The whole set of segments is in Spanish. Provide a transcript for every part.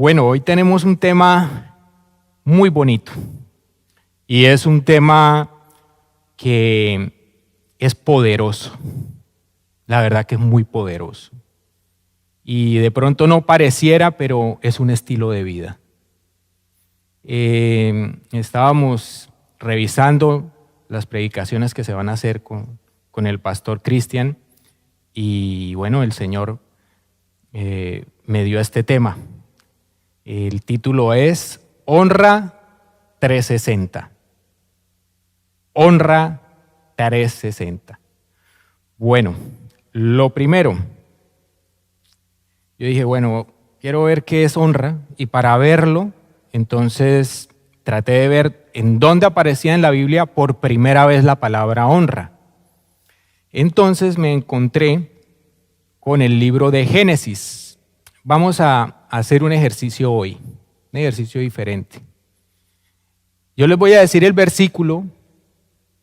Bueno, hoy tenemos un tema muy bonito y es un tema que es poderoso. La verdad que es muy poderoso. Y de pronto no pareciera, pero es un estilo de vida. Estábamos revisando las predicaciones que se van a hacer con el pastor Cristian y bueno, el Señor me dio este tema. El título es Honra 360. Honra 360. Bueno, lo primero, yo dije, bueno, quiero ver qué es honra y para verlo, entonces traté de ver en dónde aparecía en la Biblia por primera vez la palabra honra. Entonces me encontré con el libro de Génesis. Vamos a hacer un ejercicio hoy, un ejercicio diferente. Yo les voy a decir el versículo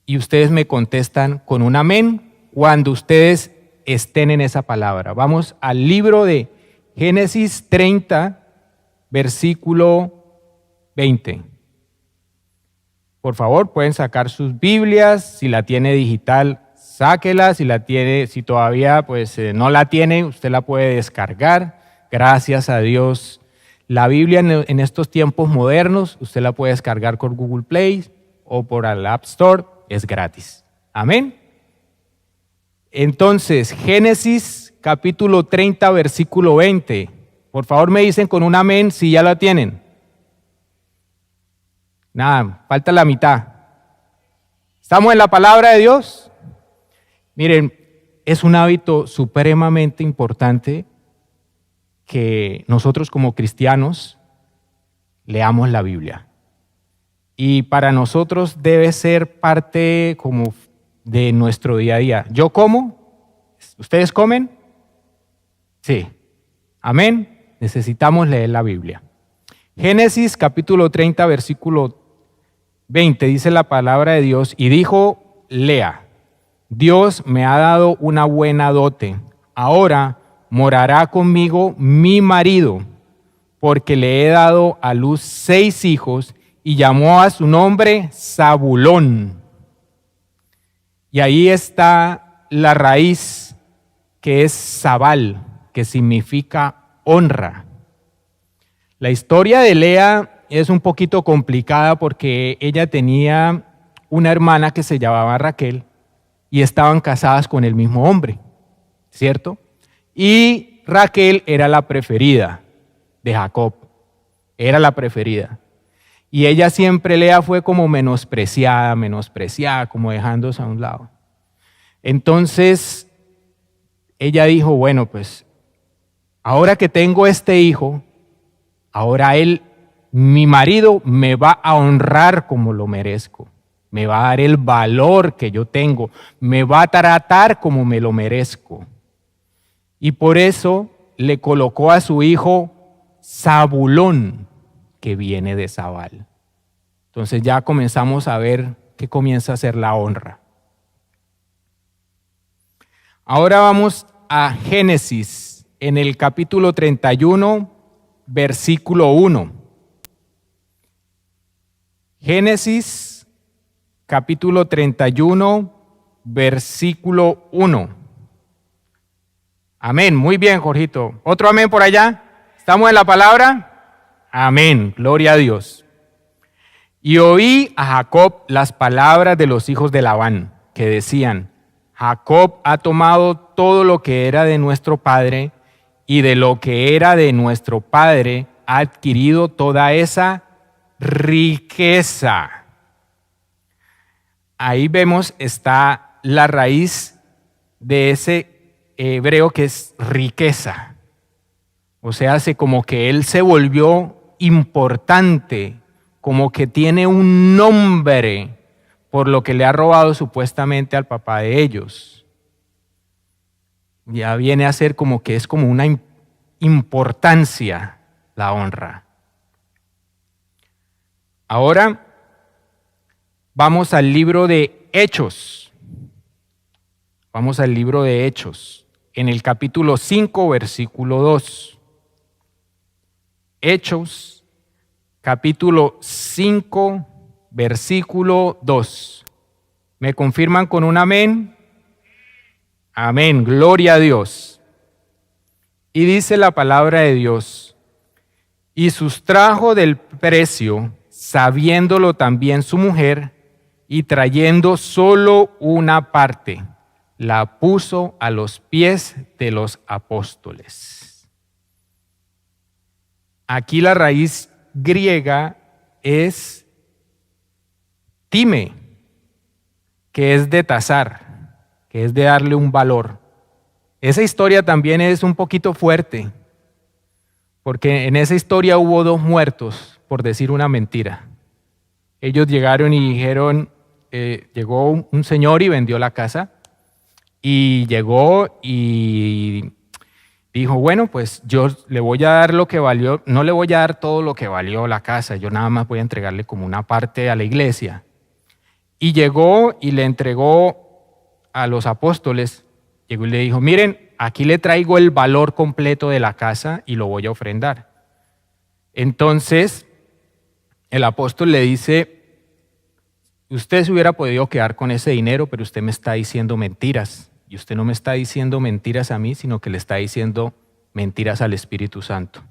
y ustedes me contestan con un amén cuando ustedes estén en esa palabra. Vamos al libro de Génesis 30, versículo 20. Por favor, pueden sacar sus Biblias, si la tiene digital, sáquela, si todavía no la tiene, usted la puede descargar. Gracias a Dios. La Biblia en estos tiempos modernos, usted la puede descargar por Google Play o por el App Store, es gratis. Amén. Entonces, Génesis capítulo 30, versículo 20. Por favor me dicen con un amén si ya la tienen. Nada, falta la mitad. ¿Estamos en la palabra de Dios? Miren, es un hábito supremamente importante que nosotros como cristianos leamos la Biblia. Y para nosotros debe ser parte como de nuestro día a día. ¿Yo como? ¿Ustedes comen? Sí. Amén. Necesitamos leer la Biblia. Génesis capítulo 30, versículo 20, dice la palabra de Dios, y dijo Lea, Dios me ha dado una buena dote. Ahora morará conmigo mi marido, porque le he dado a luz 6 hijos, y llamó a su nombre Zabulón. Y ahí está la raíz que es Zabal, que significa honra. La historia de Lea es un poquito complicada porque ella tenía una hermana que se llamaba Raquel y estaban casadas con el mismo hombre, ¿cierto? Y Raquel era la preferida de Jacob, era la preferida. Y ella siempre, Lea, fue como menospreciada, como dejándose a un lado. Entonces, ella dijo, bueno, pues, ahora que tengo este hijo, ahora mi marido me va a honrar como lo merezco. Me va a dar el valor que yo tengo. Me va a tratar como me lo merezco. Y por eso le colocó a su hijo Zabulón, que viene de Zabal. Entonces ya comenzamos a ver qué comienza a ser la honra. Ahora vamos a Génesis, en el capítulo 31, versículo 1. Génesis, capítulo 31, versículo 1. Amén, muy bien, Jorgito. ¿Otro amén por allá? ¿Estamos en la palabra? Amén, gloria a Dios. Y oí a Jacob las palabras de los hijos de Labán, que decían, Jacob ha tomado todo lo que era de nuestro padre, y de lo que era de nuestro padre ha adquirido toda esa riqueza. Ahí vemos, está la raíz de ese hebreo que es riqueza. O sea, hace como que él se volvió importante, como que tiene un nombre por lo que le ha robado supuestamente al papá de ellos. Ya viene a ser como que es como una importancia la honra. Ahora vamos al libro de Hechos. Vamos al libro de Hechos, en el capítulo 5, versículo 2. Hechos, capítulo 5, versículo 2. ¿Me confirman con un amén? Amén, gloria a Dios. Y dice la palabra de Dios: y sustrajo del precio, sabiéndolo también su mujer, y trayendo solo una parte, la puso a los pies de los apóstoles. Aquí la raíz griega es time, que es de tasar, que es de darle un valor. Esa historia también es un poquito fuerte, porque en esa historia hubo 2 muertos por decir una mentira. Ellos llegaron y dijeron, llegó un señor y vendió la casa, y llegó y dijo, bueno, pues yo le voy a dar lo que valió, no le voy a dar todo lo que valió la casa, yo nada más voy a entregarle como una parte a la iglesia. Y llegó y le entregó a los apóstoles, llegó y le dijo, miren, aquí le traigo el valor completo de la casa y lo voy a ofrendar. Entonces, el apóstol le dice, usted se hubiera podido quedar con ese dinero, pero usted me está diciendo mentiras. Y usted no me está diciendo mentiras a mí, sino que le está diciendo mentiras al Espíritu Santo.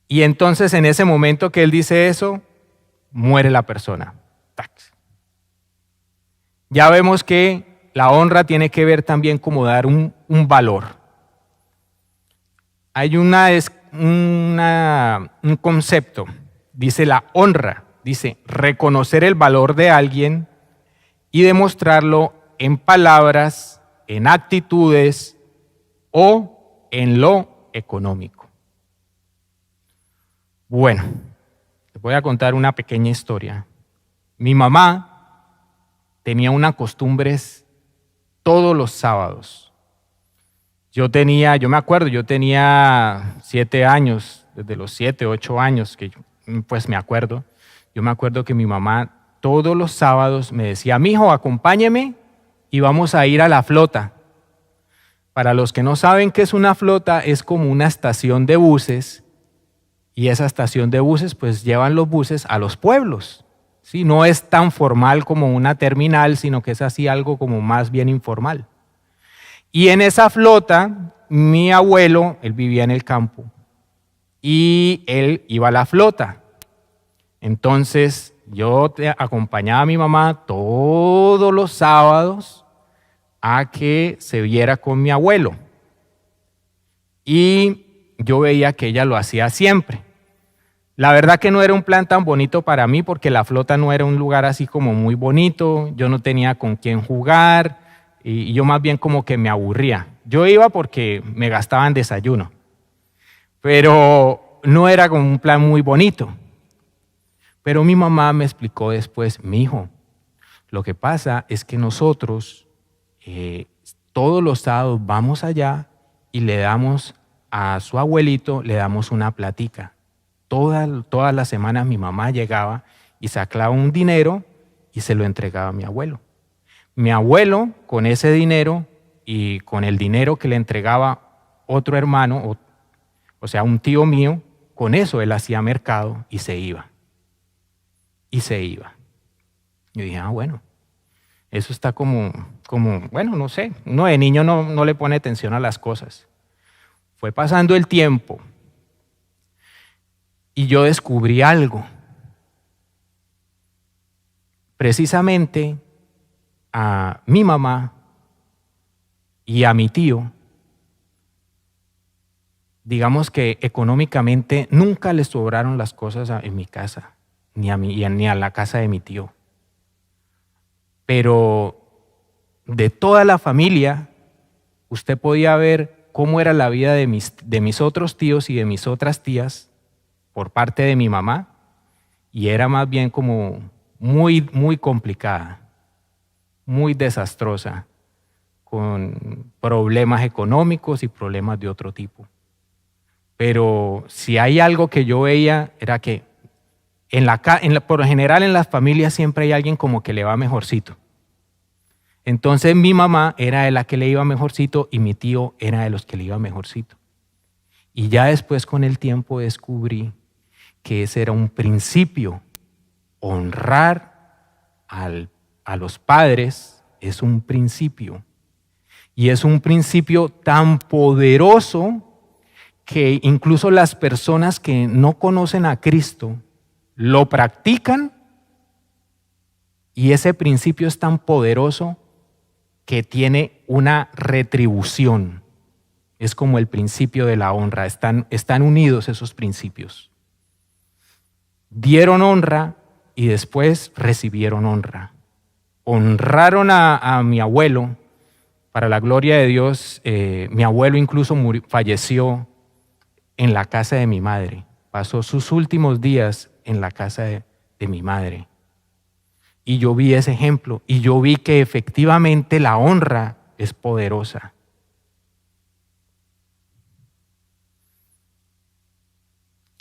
Y entonces, en ese momento que él dice eso, muere la persona. Ya vemos que la honra tiene que ver también como dar un valor. Hay un concepto, dice la honra, dice reconocer el valor de alguien y demostrarlo en palabras, en actitudes o en lo económico. Bueno, les voy a contar una pequeña historia. Mi mamá tenía unas costumbres todos los sábados. Yo me acuerdo, yo tenía 7 años, desde los 7, 8 años, que pues me acuerdo. Yo me acuerdo que mi mamá todos los sábados me decía, mijo, acompáñeme y vamos a ir a la flota. Para los que no saben qué es una flota, es como una estación de buses, y esa estación de buses pues llevan los buses a los pueblos. ¿Sí? No es tan formal como una terminal, sino que es así algo como más bien informal. Y en esa flota, mi abuelo, él vivía en el campo, y él iba a la flota. Entonces, yo acompañaba a mi mamá todos los sábados a que se viera con mi abuelo. Y yo veía que ella lo hacía siempre. La verdad que no era un plan tan bonito para mí porque la flota no era un lugar así como muy bonito, yo no tenía con quién jugar y yo más bien como que me aburría. Yo iba porque me gastaban desayuno, pero no era como un plan muy bonito. Pero mi mamá me explicó después, mijo, lo que pasa es que nosotros todos los sábados vamos allá y le damos a su abuelito, le damos una platica. Todas las semanas mi mamá llegaba y sacaba un dinero y se lo entregaba a mi abuelo. Mi abuelo, con ese dinero y con el dinero que le entregaba otro hermano, o sea, un tío mío, con eso él hacía mercado y se iba. Y se iba. Yo dije, bueno, eso está como, bueno, no sé, uno de niño no le pone atención a las cosas. Fue pasando el tiempo y yo descubrí algo. Precisamente a mi mamá y a mi tío, digamos que económicamente nunca les sobraron las cosas en mi casa. Ni a la casa de mi tío. Pero de toda la familia, usted podía ver cómo era la vida de mis otros tíos y de mis otras tías por parte de mi mamá, y era más bien como muy, muy complicada, muy desastrosa, con problemas económicos y problemas de otro tipo. Pero si hay algo que yo veía era que por lo general en las familias siempre hay alguien como que le va mejorcito. Entonces mi mamá era de la que le iba mejorcito y mi tío era de los que le iba mejorcito. Y ya después con el tiempo descubrí que ese era un principio. Honrar a los padres es un principio. Y es un principio tan poderoso que incluso las personas que no conocen a Cristo lo practican, y ese principio es tan poderoso que tiene una retribución. Es como el principio de la honra, están unidos esos principios. Dieron honra y después recibieron honra. Honraron a mi abuelo, para la gloria de Dios. Mi abuelo incluso falleció en la casa de mi madre. Pasó sus últimos días en la casa de mi madre. Y yo vi ese ejemplo y yo vi que efectivamente la honra es poderosa.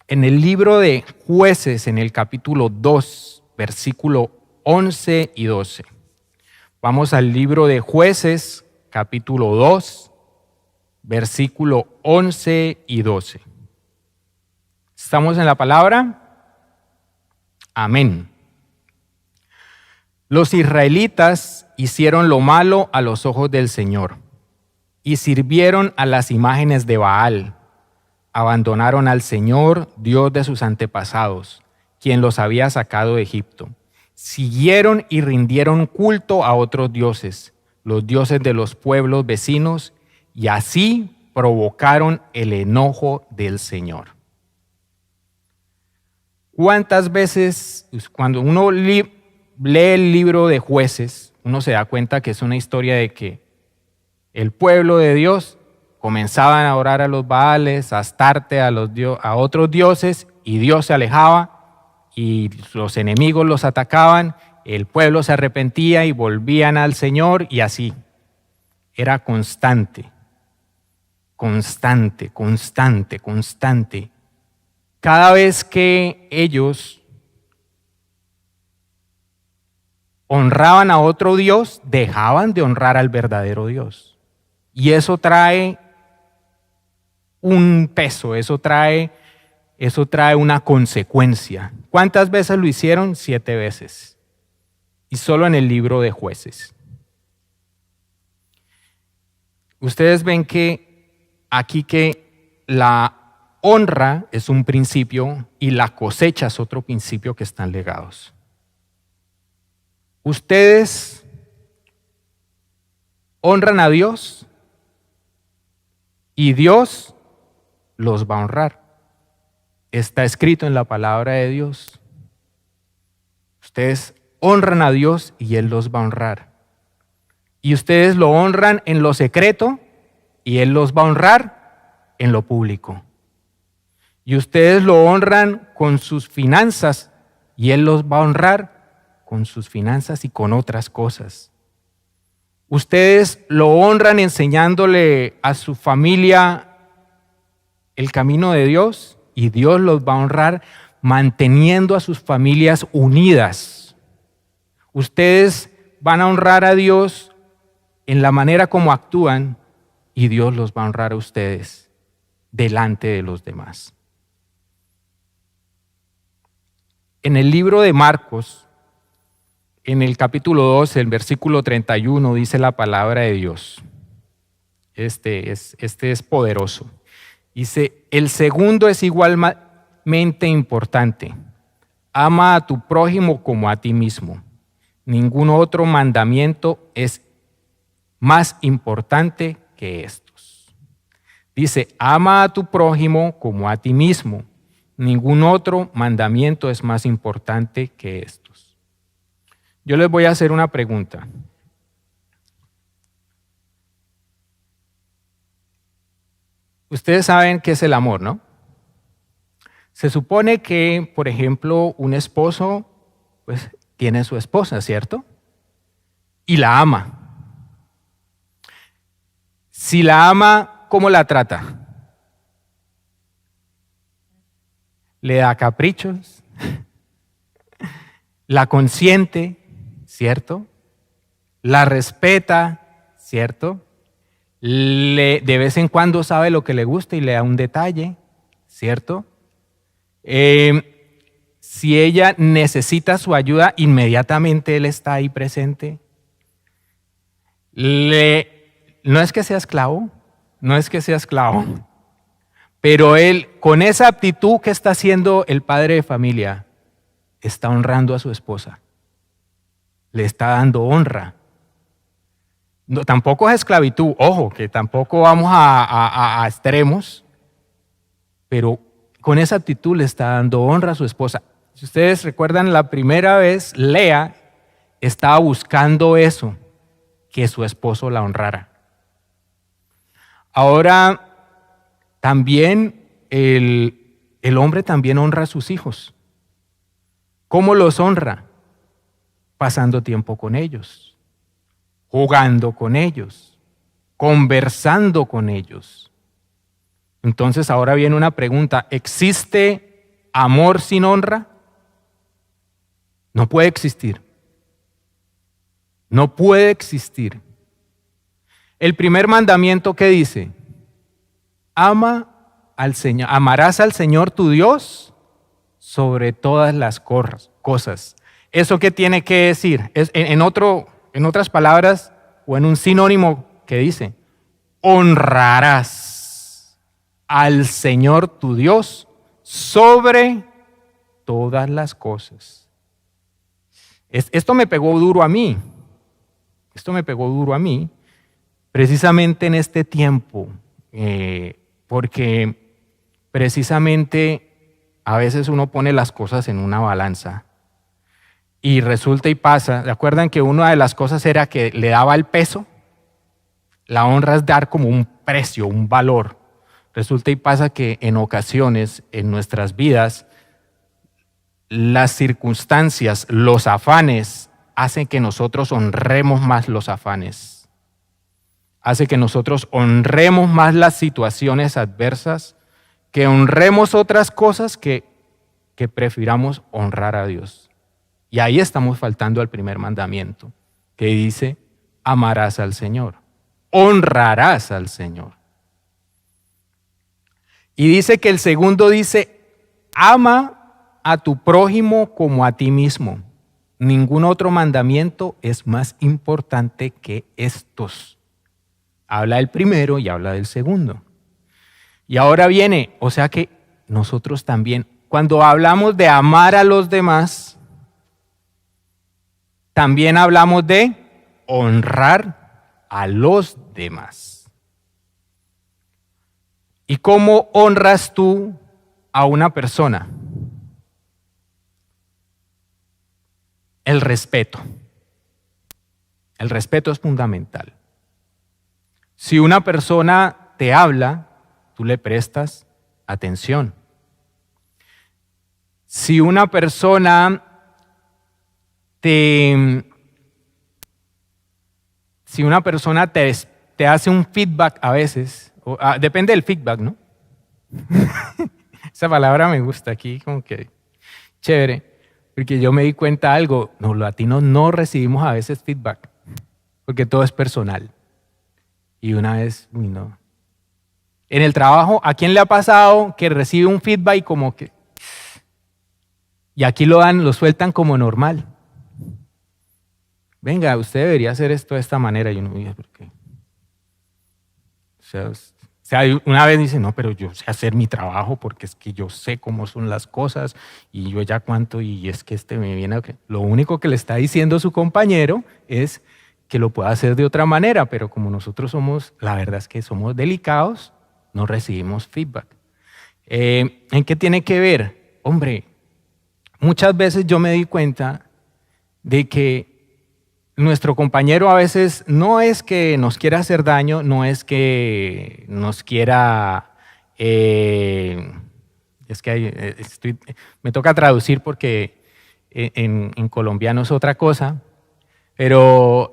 En el libro de Jueces, en el capítulo 2, versículo 11 y 12. Vamos al libro de Jueces, capítulo 2, versículo 11 y 12. ¿Estamos en la palabra? Amén. Los israelitas hicieron lo malo a los ojos del Señor y sirvieron a las imágenes de Baal. Abandonaron al Señor, Dios de sus antepasados, quien los había sacado de Egipto. Siguieron y rindieron culto a otros dioses, los dioses de los pueblos vecinos, y así provocaron el enojo del Señor. ¿Cuántas veces, cuando uno lee el libro de Jueces, uno se da cuenta que es una historia de que el pueblo de Dios comenzaban a orar a los Baales, a Astarte, a otros dioses, y Dios se alejaba y los enemigos los atacaban, el pueblo se arrepentía y volvían al Señor, y así. Era constante, constante, constante, constante. Cada vez que ellos honraban a otro Dios, dejaban de honrar al verdadero Dios. Y eso trae un peso, eso trae una consecuencia. ¿Cuántas veces lo hicieron? 7 veces. Y solo en el libro de Jueces. Ustedes ven que aquí que la honra es un principio y la cosecha es otro principio que están ligados. Ustedes honran a Dios y Dios los va a honrar. Está escrito en la palabra de Dios. Ustedes honran a Dios y Él los va a honrar. Y ustedes lo honran en lo secreto y Él los va a honrar en lo público. Y ustedes lo honran con sus finanzas y Él los va a honrar con sus finanzas y con otras cosas. Ustedes lo honran enseñándole a su familia el camino de Dios y Dios los va a honrar manteniendo a sus familias unidas. Ustedes van a honrar a Dios en la manera como actúan y Dios los va a honrar a ustedes delante de los demás. En el libro de Marcos, en el capítulo 12, el versículo 31, dice la palabra de Dios. Este es poderoso. Dice, el segundo es igualmente importante. Ama a tu prójimo como a ti mismo. Ningún otro mandamiento es más importante que estos. Dice, ama a tu prójimo como a ti mismo. Ningún otro mandamiento es más importante que estos. Yo les voy a hacer una pregunta. Ustedes saben qué es el amor, ¿no? Se supone que, por ejemplo, un esposo pues, tiene a su esposa, ¿cierto? Y la ama. Si la ama, ¿cómo la trata? Le da caprichos, la consiente, ¿cierto? La respeta, ¿cierto? de vez en cuando sabe lo que le gusta y le da un detalle, ¿cierto? Si ella necesita su ayuda, inmediatamente él está ahí presente. No es que sea esclavo, no es que sea esclavo, pero él, con esa actitud que está haciendo el padre de familia, está honrando a su esposa, le está dando honra. No, tampoco es esclavitud, ojo, que tampoco vamos a extremos, pero con esa actitud le está dando honra a su esposa. Si ustedes recuerdan, la primera vez Lea estaba buscando eso, que su esposo la honrara. Ahora, también el hombre también honra a sus hijos. ¿Cómo los honra? Pasando tiempo con ellos, jugando con ellos, conversando con ellos. Entonces ahora viene una pregunta: ¿existe amor sin honra? No puede existir. No puede existir. El primer mandamiento, ¿qué dice? Ama al Señor, amarás al Señor tu Dios sobre todas las cosas. ¿Eso qué tiene que decir? En otras palabras, o en un sinónimo, ¿qué dice? Honrarás al Señor tu Dios sobre todas las cosas. Esto me pegó duro a mí. Esto me pegó duro a mí, precisamente en este tiempo, porque precisamente a veces uno pone las cosas en una balanza y resulta y pasa. ¿Se acuerdan que una de las cosas era que le daba el peso? La honra es dar como un precio, un valor. Resulta y pasa que en ocasiones en nuestras vidas las circunstancias, los afanes, hacen que nosotros honremos más los afanes. Hace que nosotros honremos más las situaciones adversas, que honremos otras cosas que prefiramos honrar a Dios. Y ahí estamos faltando al primer mandamiento, que dice: amarás al Señor, honrarás al Señor. Y dice que el segundo dice: ama a tu prójimo como a ti mismo. Ningún otro mandamiento es más importante que estos. Habla del primero y habla del segundo. Y ahora viene, o sea que nosotros también, cuando hablamos de amar a los demás, también hablamos de honrar a los demás. ¿Y cómo honras tú a una persona? El respeto. El respeto es fundamental. Si una persona te habla, tú le prestas atención. Si una persona te hace un feedback a veces, depende del feedback, ¿no? Esa palabra me gusta aquí, como que chévere. Porque yo me di cuenta de algo: los latinos no recibimos a veces feedback, porque todo es personal. Y una vez, no. En el trabajo, ¿a quién le ha pasado que recibe un feedback y como que... y aquí lo sueltan como normal? Venga, usted debería hacer esto de esta manera. Y uno dice, ¿por qué? O sea, una vez dice, no, pero yo sé hacer mi trabajo porque es que yo sé cómo son las cosas y yo ya cuánto, y es que me viene a... Lo único que le está diciendo su compañero es que lo pueda hacer de otra manera, pero como nosotros la verdad es que somos delicados, no recibimos feedback. ¿En qué tiene que ver? Hombre, muchas veces yo me di cuenta de que nuestro compañero a veces no es que nos quiera hacer daño, no es que nos quiera... es que me toca traducir porque en colombiano es otra cosa, pero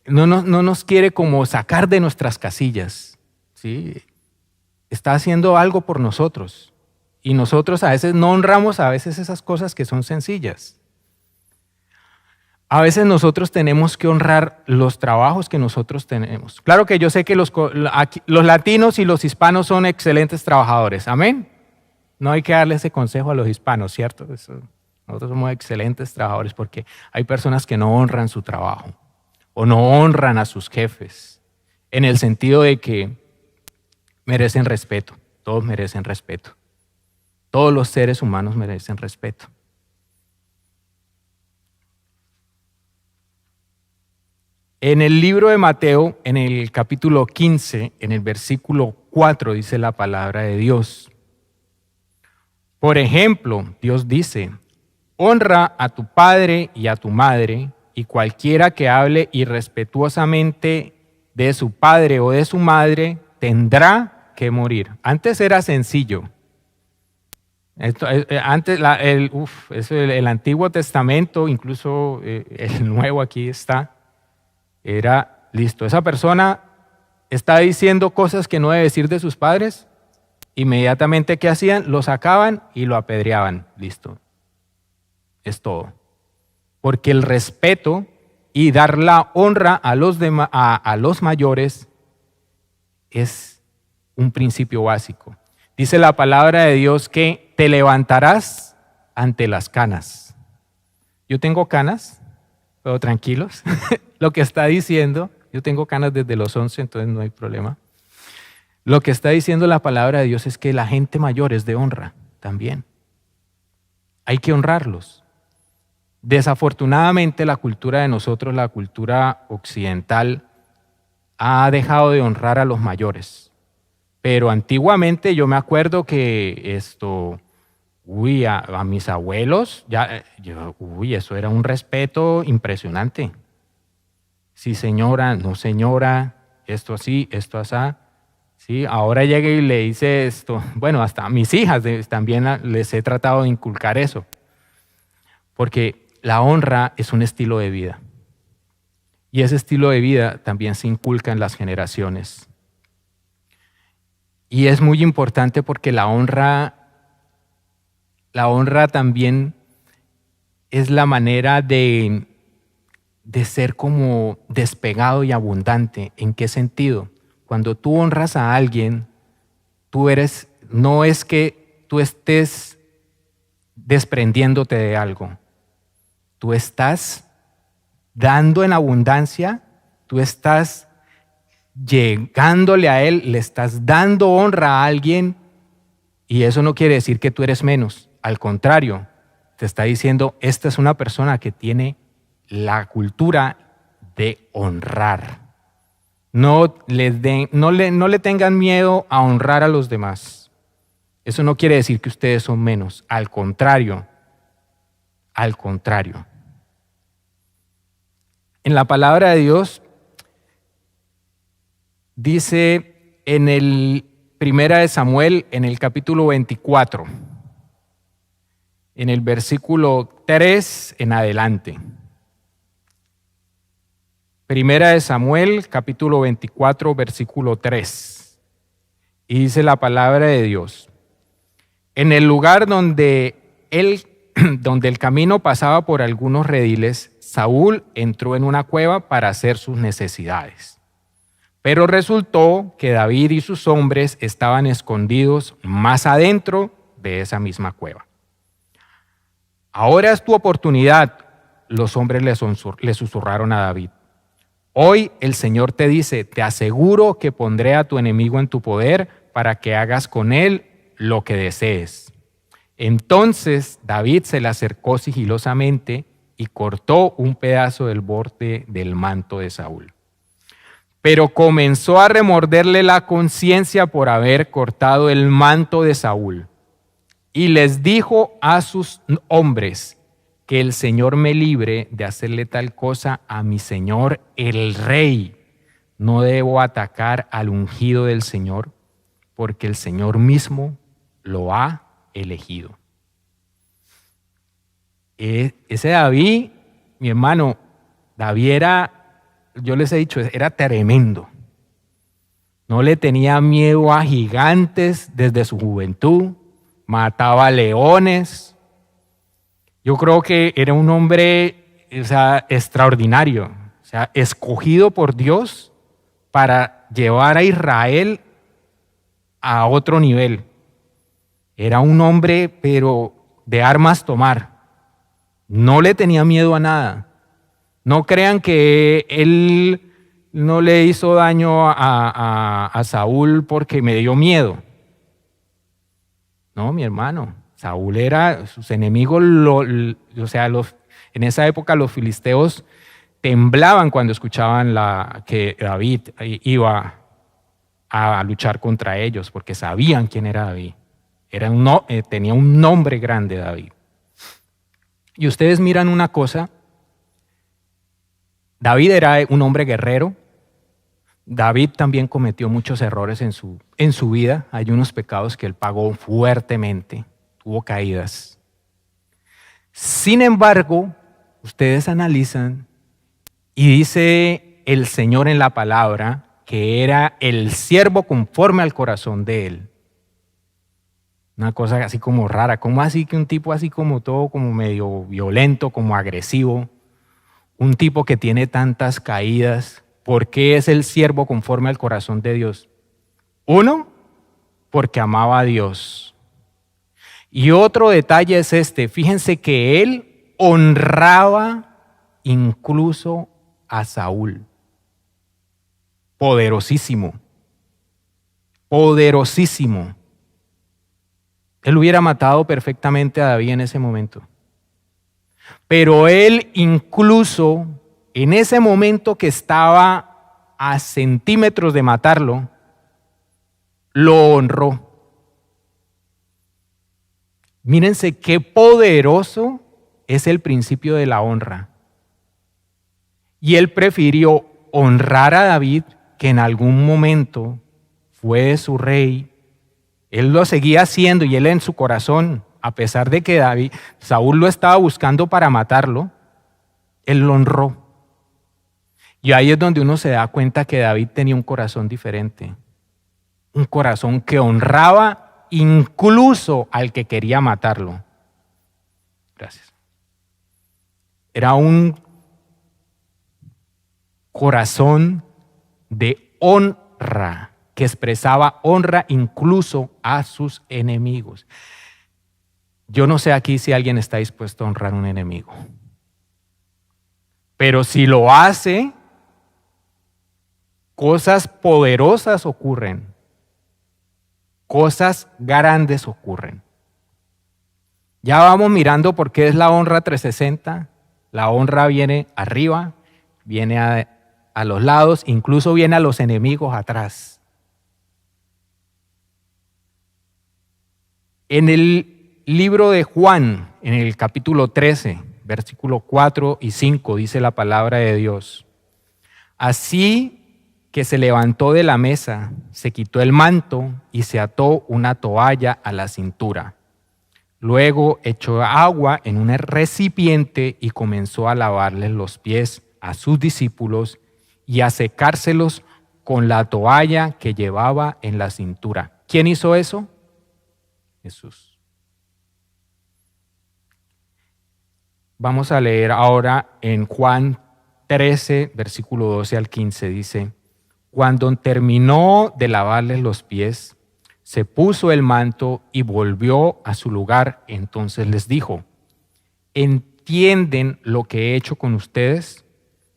no nos quiere como sacar de nuestras casillas, ¿sí? Está haciendo algo por nosotros y nosotros a veces no honramos a veces esas cosas que son sencillas. A veces nosotros tenemos que honrar los trabajos que nosotros tenemos. Claro que yo sé que los latinos y los hispanos son excelentes trabajadores. Amén. No hay que darle ese consejo a los hispanos, ¿cierto? Nosotros somos excelentes trabajadores porque hay personas que no honran su trabajo o no honran a sus jefes en el sentido de que merecen respeto. Todos merecen respeto. Todos los seres humanos merecen respeto. En el libro de Mateo, en el capítulo 15, en el versículo 4, dice la palabra de Dios. Por ejemplo, Dios dice, honra a tu padre y a tu madre, y cualquiera que hable irrespetuosamente de su padre o de su madre tendrá que morir. Antes era sencillo. Antes el Antiguo Testamento, incluso el Nuevo aquí está, era listo. Esa persona está diciendo cosas que no debe decir de sus padres. Inmediatamente, ¿qué hacían? Lo sacaban y lo apedreaban. Listo. Es todo. Porque el respeto y dar la honra a los mayores es un principio básico. Dice la palabra de Dios que te levantarás ante las canas. Yo tengo canas, pero tranquilos. Lo que está diciendo, yo tengo canas desde los 11, entonces no hay problema. Lo que está diciendo la palabra de Dios es que la gente mayor es de honra también. Hay que honrarlos. Desafortunadamente la cultura de nosotros, la cultura occidental, ha dejado de honrar a los mayores. Pero antiguamente yo me acuerdo que a mis abuelos, eso era un respeto impresionante. Sí, señora, no señora, esto así, esto así. Sí, ahora llega y le dice esto. Bueno, hasta a mis hijas también les he tratado de inculcar eso. Porque la honra es un estilo de vida. Y ese estilo de vida también se inculca en las generaciones. Y es muy importante porque la honra también es la manera de ser como despegado y abundante. ¿En qué sentido? Cuando tú honras a alguien, no es que tú estés desprendiéndote de algo. Tú estás dando en abundancia, tú estás llegándole a él, le estás dando honra a alguien y eso no quiere decir que tú eres menos. Al contrario, te está diciendo, esta es una persona que tiene la cultura de honrar. No le tengan miedo a honrar a los demás. Eso no quiere decir que ustedes son menos. Al contrario. En la palabra de Dios dice en el Primera de Samuel, en el capítulo 24, en el versículo 3 en adelante. Primera de Samuel, capítulo 24, versículo 3. Y dice la palabra de Dios: en el lugar donde el camino pasaba por algunos rediles, Saúl entró en una cueva para hacer sus necesidades. Pero resultó que David y sus hombres estaban escondidos más adentro de esa misma cueva. Ahora es tu oportunidad, los hombres le susurraron a David. Hoy el Señor te dice, te aseguro que pondré a tu enemigo en tu poder para que hagas con él lo que desees. Entonces David se le acercó sigilosamente y cortó un pedazo del borde del manto de Saúl. Pero comenzó a remorderle la conciencia por haber cortado el manto de Saúl. Y les dijo a sus hombres, que el Señor me libre de hacerle tal cosa a mi Señor el rey. No debo atacar al ungido del Señor, porque el Señor mismo lo ha elegido. Ese David, mi hermano, David yo les he dicho, era tremendo. No le tenía miedo a gigantes desde su juventud, mataba leones. Yo creo que era un hombre o sea, extraordinario, o sea, escogido por Dios para llevar a Israel a otro nivel. Era un hombre, pero de armas tomar. No le tenía miedo a nada. No crean que él no le hizo daño a Saúl porque me dio miedo. No, mi hermano. Saúl era, sus enemigos, o sea, en esa época los filisteos temblaban cuando escuchaban que David iba a luchar contra ellos, porque sabían quién era David. Tenía un nombre grande David. Y ustedes miran una cosa, David era un hombre guerrero. David también cometió muchos errores en su vida. Hay unos pecados que él pagó fuertemente, tuvo caídas. Sin embargo, ustedes analizan y dice el Señor en la palabra que era el siervo conforme al corazón de él. Una cosa así como rara. ¿Cómo así que un tipo así como todo, como medio violento, como agresivo? Un tipo que tiene tantas caídas. ¿Por qué es el siervo conforme al corazón de Dios? Uno, porque amaba a Dios. Y otro detalle es este. Fíjense que él honraba incluso a Saúl. Poderosísimo. Poderosísimo. Él hubiera matado perfectamente a David en ese momento. Pero él incluso en ese momento que estaba a centímetros de matarlo, lo honró. Mírense qué poderoso es el principio de la honra. Y él prefirió honrar a David, que en algún momento fue su rey. Él lo seguía haciendo y él en su corazón, a pesar de que Saúl lo estaba buscando para matarlo, él lo honró. Y ahí es donde uno se da cuenta que David tenía un corazón diferente. Un corazón que honraba incluso al que quería matarlo. Gracias. Era un corazón de honra, que expresaba honra incluso a sus enemigos. Yo no sé aquí si alguien está dispuesto a honrar a un enemigo. Pero si lo hace, cosas poderosas ocurren. Cosas grandes ocurren. Ya vamos mirando por qué es la honra 360. La honra viene arriba, viene a los lados, incluso viene a los enemigos atrás. En el libro de Juan, en el capítulo 13, versículo 4 y 5, dice la palabra de Dios: así que se levantó de la mesa, se quitó el manto y se ató una toalla a la cintura. Luego echó agua en un recipiente y comenzó a lavarles los pies a sus discípulos y a secárselos con la toalla que llevaba en la cintura. ¿Quién hizo eso? Jesús. Vamos a leer ahora en Juan 13, versículo 12 al 15, dice: cuando terminó de lavarles los pies, se puso el manto y volvió a su lugar. Entonces les dijo: ¿entienden lo que he hecho con ustedes?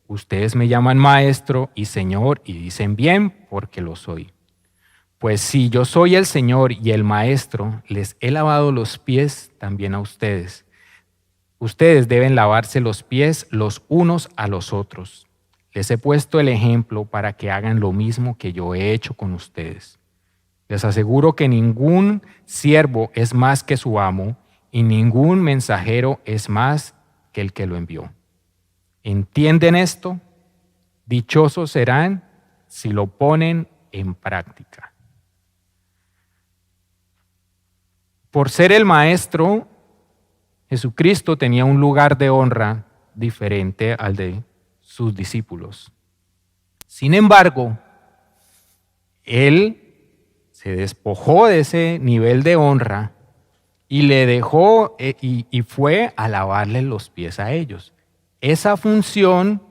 Ustedes me llaman maestro y señor y dicen bien, porque lo soy. Pues si yo soy el Señor y el maestro, les he lavado los pies también a ustedes. Ustedes deben lavarse los pies los unos a los otros. Les he puesto el ejemplo para que hagan lo mismo que yo he hecho con ustedes. Les aseguro que ningún siervo es más que su amo y ningún mensajero es más que el que lo envió. ¿Entienden esto? Dichosos serán si lo ponen en práctica. Por ser el maestro, Jesucristo tenía un lugar de honra diferente al de sus discípulos. Sin embargo, él se despojó de ese nivel de honra y le dejó y fue a lavarle los pies a ellos. Esa función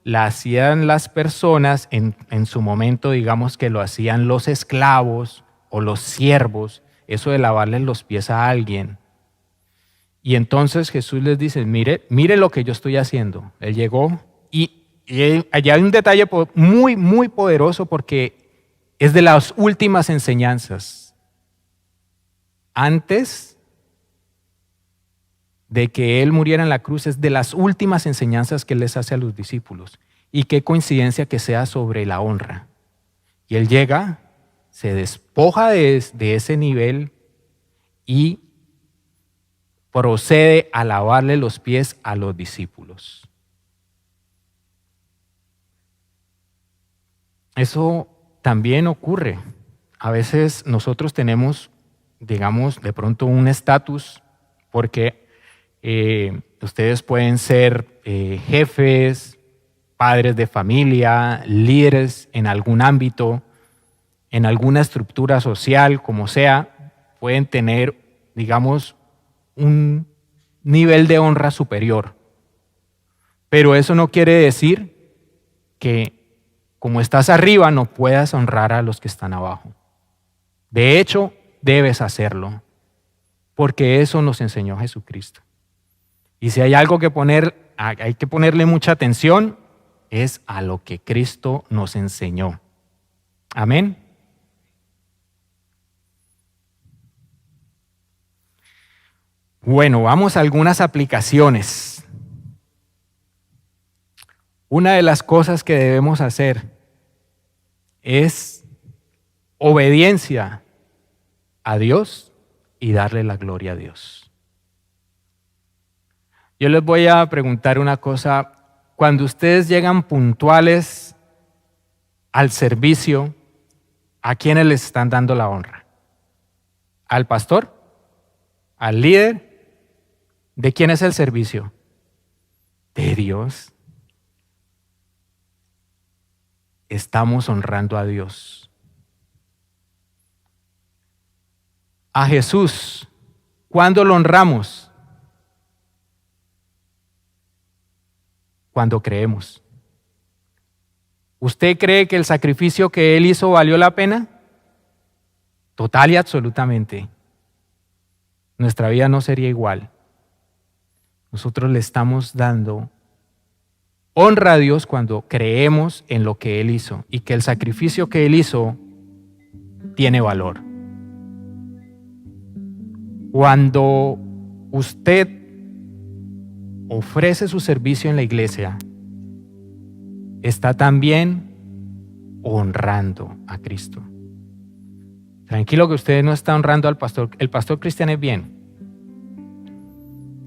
la hacían las personas en su momento, digamos que lo hacían los esclavos o los siervos, eso de lavarles los pies a alguien. Y entonces Jesús les dice, mire lo que yo estoy haciendo. Él llegó y allá hay un detalle muy, muy poderoso porque es de las últimas enseñanzas. Antes de que Él muriera en la cruz, es de las últimas enseñanzas que Él les hace a los discípulos. Y qué coincidencia que sea sobre la honra. Y Él llega, se despoja de ese nivel y procede a lavarle los pies a los discípulos. Eso también ocurre. A veces nosotros tenemos, digamos, de pronto un estatus porque ustedes pueden ser jefes, padres de familia, líderes en algún ámbito, en alguna estructura social, como sea, pueden tener, digamos, un nivel de honra superior. Pero eso no quiere decir que como estás arriba no puedas honrar a los que están abajo. De hecho, debes hacerlo, porque eso nos enseñó Jesucristo. Y si hay algo que hay que ponerle mucha atención, es a lo que Cristo nos enseñó. Amén. Bueno, vamos a algunas aplicaciones. Una de las cosas que debemos hacer es obediencia a Dios y darle la gloria a Dios. Yo les voy a preguntar una cosa. Cuando ustedes llegan puntuales al servicio, ¿a quiénes les están dando la honra? ¿Al pastor? ¿Al líder? ¿De quién es el servicio? De Dios. Estamos honrando a Dios. A Jesús, ¿cuándo lo honramos? Cuando creemos. ¿Usted cree que el sacrificio que Él hizo valió la pena? Total y absolutamente. Nuestra vida no sería igual. Nosotros le estamos dando honra a Dios cuando creemos en lo que Él hizo y que el sacrificio que Él hizo tiene valor. Cuando usted ofrece su servicio en la iglesia, está también honrando a Cristo. Tranquilo que usted no está honrando al pastor. El pastor Cristian es bien.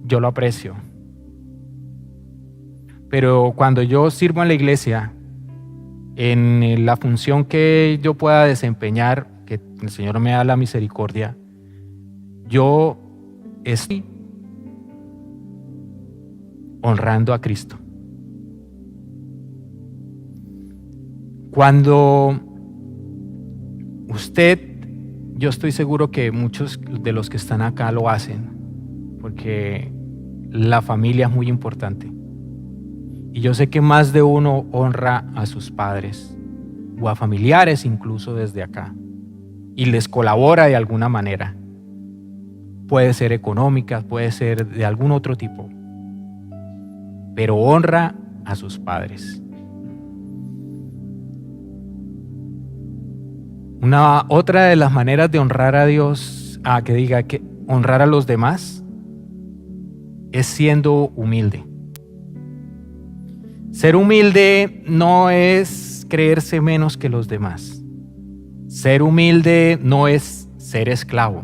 Yo lo aprecio. Pero cuando yo sirvo en la iglesia, en la función que yo pueda desempeñar, que el Señor me da la misericordia, yo estoy honrando a Cristo. Cuando usted, yo estoy seguro que muchos de los que están acá lo hacen, porque la familia es muy importante. Y yo sé que más de uno honra a sus padres o a familiares incluso desde acá y les colabora de alguna manera. Puede ser económica, puede ser de algún otro tipo, pero honra a sus padres. Otra de las maneras de honrar a Dios, que honrar a los demás, es siendo humilde. Ser humilde no es creerse menos que los demás. Ser humilde no es ser esclavo.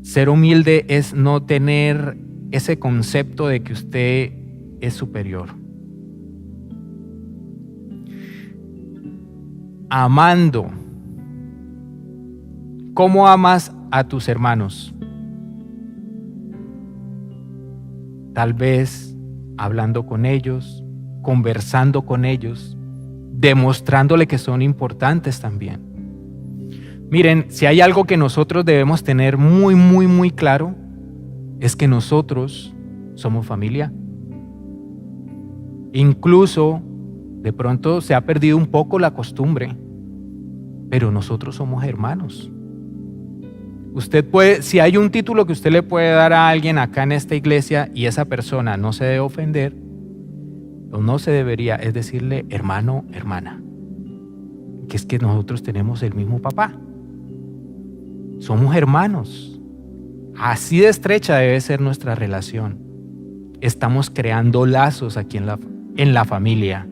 Ser humilde es no tener ese concepto de que usted es superior. Amando. ¿Cómo amas a tus hermanos? Tal vez hablando con ellos, conversando con ellos, demostrándole que son importantes también. Miren, si hay algo que nosotros debemos tener muy, muy, muy claro, es que nosotros somos familia. Incluso, de pronto se ha perdido un poco la costumbre, pero nosotros somos hermanos. Usted puede, si hay un título que usted le puede dar a alguien acá en esta iglesia y esa persona no se debe ofender, o no se debería, es decirle hermano, hermana. Que es que nosotros tenemos el mismo papá. Somos hermanos. Así de estrecha debe ser nuestra relación. Estamos creando lazos aquí en la familia.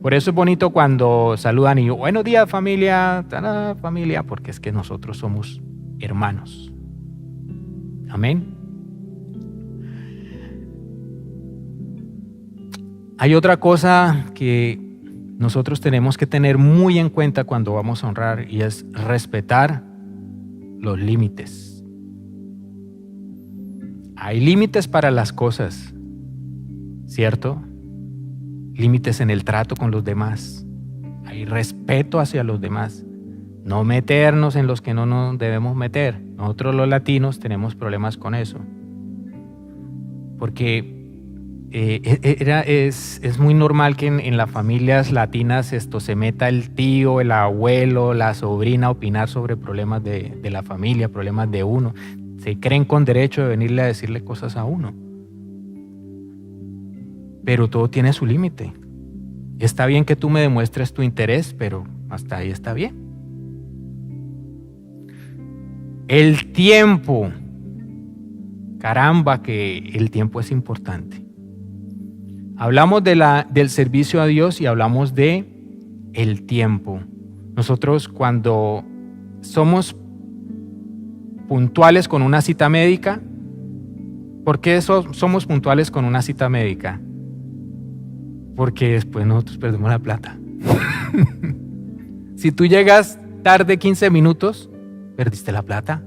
Por eso es bonito cuando saludan y buenos días familia, tada, familia, porque es que nosotros somos hermanos. Amén. Hay otra cosa que nosotros tenemos que tener muy en cuenta cuando vamos a honrar y es respetar los límites. Hay límites para las cosas, ¿cierto? Límites en el trato con los demás. Hay respeto hacia los demás. No meternos en los que no nos debemos meter. Nosotros los latinos tenemos problemas con eso. Porque es muy normal que en las familias latinas se meta el tío, el abuelo, la sobrina a opinar sobre problemas de la familia, problemas de uno. Se creen con derecho de venirle a decirle cosas a uno. Pero todo tiene su límite. Está bien que tú me demuestres tu interés, pero hasta ahí está bien. El tiempo. Caramba, que el tiempo es importante. Hablamos del servicio a Dios y hablamos de el tiempo. Nosotros cuando somos puntuales con una cita médica, ¿por qué somos puntuales con una cita médica? Porque después nosotros perdemos la plata. Si tú llegas tarde 15 minutos, perdiste la plata.